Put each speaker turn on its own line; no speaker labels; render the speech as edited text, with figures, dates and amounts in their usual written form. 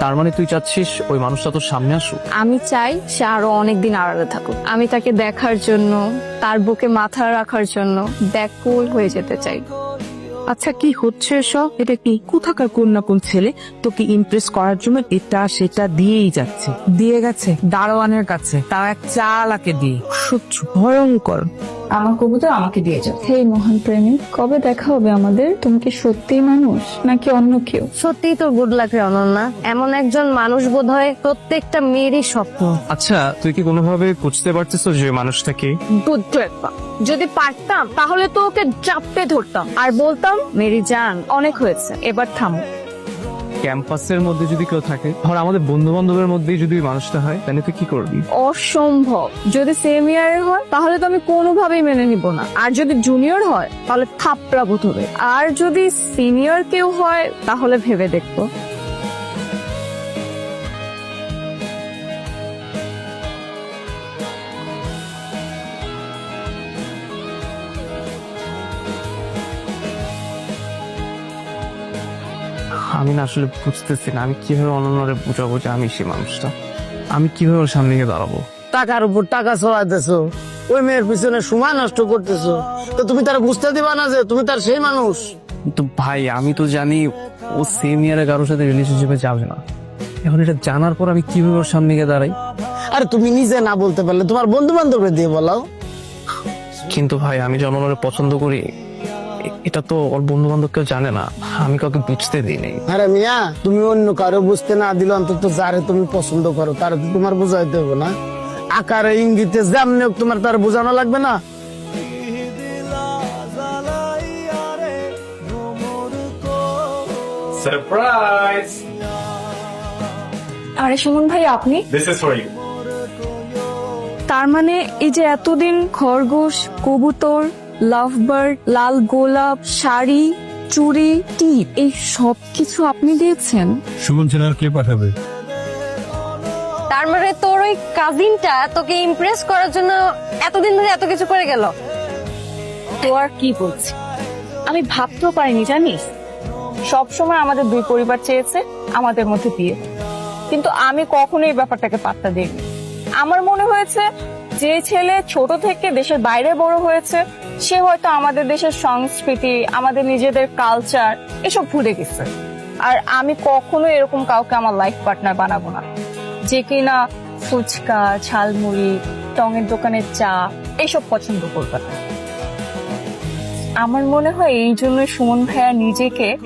তার মানে তুই চাচ্ছিস ওই মানুষটা তোর সামনে আসুক?
আমি চাই সে আরো অনেকদিন আড়ালে থাকুক। আমি তাকে দেখার জন্য, তার বুকে মাথা রাখার জন্য ব্যাকুল হয়ে যেতে চাই।
আচ্ছা, কি হচ্ছে এসব? এটা কি কোথাকার কোন না কোন ছেলে তোকে ইমপ্রেস করার জন্য এটা সেটা দিয়েই যাচ্ছে, দিয়ে গেছে দারোয়ানের কাছে, তাও এক চালাকে দিয়ে। সহ্য, ভয়ঙ্কর।
আমার কবুতর আমাকে দিয়ে যাও। হেই মহান প্রেমিক, কবে দেখা হবে আমাদের? তুমি কি সত্যিই মানুষ নাকি অন্য কেউ?
সত্যিই তো গুড লাক রে অনন্যা, এমন একজন মানুষ বোধ হয় প্রত্যেকটা মেয়েরই স্বপ্ন।
আচ্ছা, তুই কি কোনোভাবে বুঝতে পারছিস যে মানুষটাকে?
বুদ্ধ একটা। যদি পারতাম তাহলে তো ওকে চাপতে ধরতাম আর বলতাম, মেরি জান অনেক হয়েছে, এবার থামো।
ক্যাম্পাসের মধ্যে যদি কেউ থাকে, ধর আমাদের বন্ধু বান্ধবের মধ্যেই যদি মানুষটা হয়, তাহলে তুই কি করবি?
অসম্ভব। যদি সেম ইয়ারের হয় তাহলে তো আমি কোনোভাবেই মেনে নিব না, আর যদি জুনিয়র হয় তাহলে থাপড়া হবে, আর যদি সিনিয়র কেউ হয় তাহলে ভেবে দেখবো।
আমি না আসলে বুঝতেছি না, আমি কিভাবে অনন্যরে বুঝাবো যে আমি সেই মানুষটা। আমি কিভাবে ওর সামনে গিয়ে দাঁড়াবো?
টাকার উপর টাকা চলাইতেছো, ওই মেয়ের পিছনে সময় নষ্ট করতেছো, তো তুমি তারা বুঝতে দিবা না যে তুমি তার সেই মানুষ?
তো ভাই, আমি তো জানি ও সেম ইয়ারে কারোর সাথে রিলেশনশিপে যাবে না। এখন এটা জানার পর আমি কিভাবে ওর সামনে গিয়ে দাঁড়াই?
আর তুমি নিজে না বলতে পারলে তোমার বন্ধু বান্ধবকে দিয়ে বলাও।
কিন্তু ভাই, আমি যে অনন্যরে পছন্দ করি এটা তো ওর বন্ধু বান্ধব কেউ জানে না, আমি কাউকে বুঝতে দিই নাই।
আরে মিয়া, তুমি অন্য কারো বুঝতে না দিলে অন্তত যারে তুমি পছন্দ করো তার তো তোমার বোঝাইতে হবে না? আকারে ইঙ্গিতে যেমনি হোক তোমার তার বোঝানো লাগবে না?
সারপ্রাইজ!
আরে সুমন ভাই, আপনি?
This is for you.
তার মানে এই যে এতদিন খরগোশ, কবুতর, লাভবার্ড, লাল গোলাপ, শাড়ি, চুড়ি, টিপ, এই সব কিছু আপনি দিয়েছেন?
সুমন চেনার কে পাঠাবে?
তার মানে তোর ওই কাজিনটা তোকে ইমপ্রেস করার জন্য এতদিন ধরে এত কিছু করে গেল।
তো আর কি বলছি, আমি ভাবতেও পারিনি জানিস। সবসময় আমাদের দুই পরিবার চেয়েছে আমাদের মধ্যে বিয়ে, কিন্তু আমি কখনো এই ব্যাপারটাকে পাত্তা দিইনি। আমার মনে হয়েছে যে ছেলে ছোট থেকে দেশের বাইরে বড় হয়েছে সে হয়তো আমাদের দেশের সংস্কৃতি, আমাদের নিজেদের কালচার এসব ভুলে গেছে। আর আমি কখনো এরকম কাউকে আমার লাইফ পার্টনার বানাবো না যে কিনা ফুচকা, ঝালমুড়ি, টঙের দোকানের চা এইসব পছন্দ করবে না। আমার মনে হয় এই জন্য সুমন ভাইয়া নিজেকে